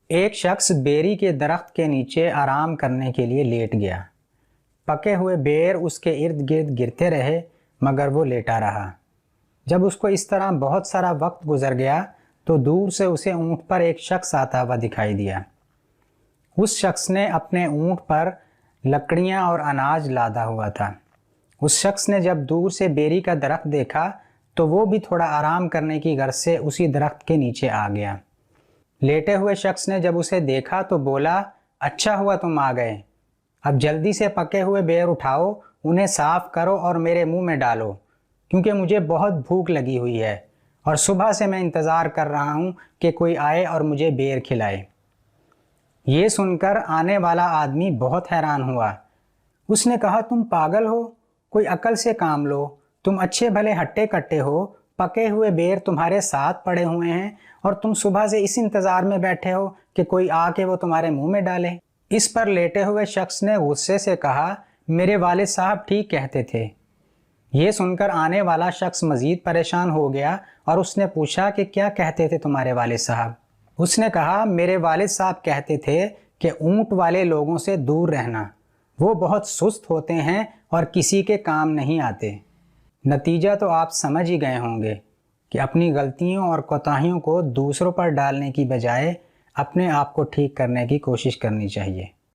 ایک شخص بیری کے درخت کے نیچے آرام کرنے کے لیے لیٹ گیا۔ پکے ہوئے بیر اس کے ارد گرد گرتے رہے مگر وہ لیٹا رہا۔ جب اس کو اس طرح بہت سارا وقت گزر گیا تو دور سے اسے اونٹ پر ایک شخص آتا ہوا دکھائی دیا۔ اس شخص نے اپنے اونٹ پر لکڑیاں اور اناج لادا ہوا تھا۔ اس شخص نے جب دور سے بیری کا درخت دیکھا تو وہ بھی تھوڑا آرام کرنے کی غرض سے اسی درخت کے نیچے آ گیا۔ لیٹے ہوئے شخص نے جب اسے دیکھا تو بولا، اچھا ہوا تم آ گئے، اب جلدی سے پکے ہوئے بیر اٹھاؤ، انہیں صاف کرو اور میرے منہ میں ڈالو، کیونکہ مجھے بہت بھوک لگی ہوئی ہے اور صبح سے میں انتظار کر رہا ہوں کہ کوئی آئے اور مجھے بیر کھلائے۔ یہ سن کر آنے والا آدمی بہت حیران ہوا۔ اس نے کہا، تم پاگل ہو، کوئی عقل سے کام لو، تم اچھے بھلے ہٹے کٹے ہو، پکے ہوئے بیر تمہارے ساتھ پڑے ہوئے ہیں اور تم صبح سے اس انتظار میں بیٹھے ہو کہ کوئی آ کے وہ تمہارے منہ میں ڈالے۔ اس پر لیٹے ہوئے شخص نے غصے سے کہا، میرے والد صاحب ٹھیک کہتے تھے۔ یہ سن کر آنے والا شخص مزید پریشان ہو گیا اور اس نے پوچھا کہ کیا کہتے تھے تمہارے والد صاحب؟ اس نے کہا، میرے والد صاحب کہتے تھے کہ اونٹ والے لوگوں سے دور رہنا، وہ بہت سست ہوتے ہیں اور کسی کے کام نہیں آتے۔ نتیجہ تو آپ سمجھ ہی گئے ہوں گے کہ اپنی غلطیوں اور کوتاہیوں کو دوسروں پر ڈالنے کی بجائے اپنے آپ کو ٹھیک کرنے کی کوشش کرنی چاہیے۔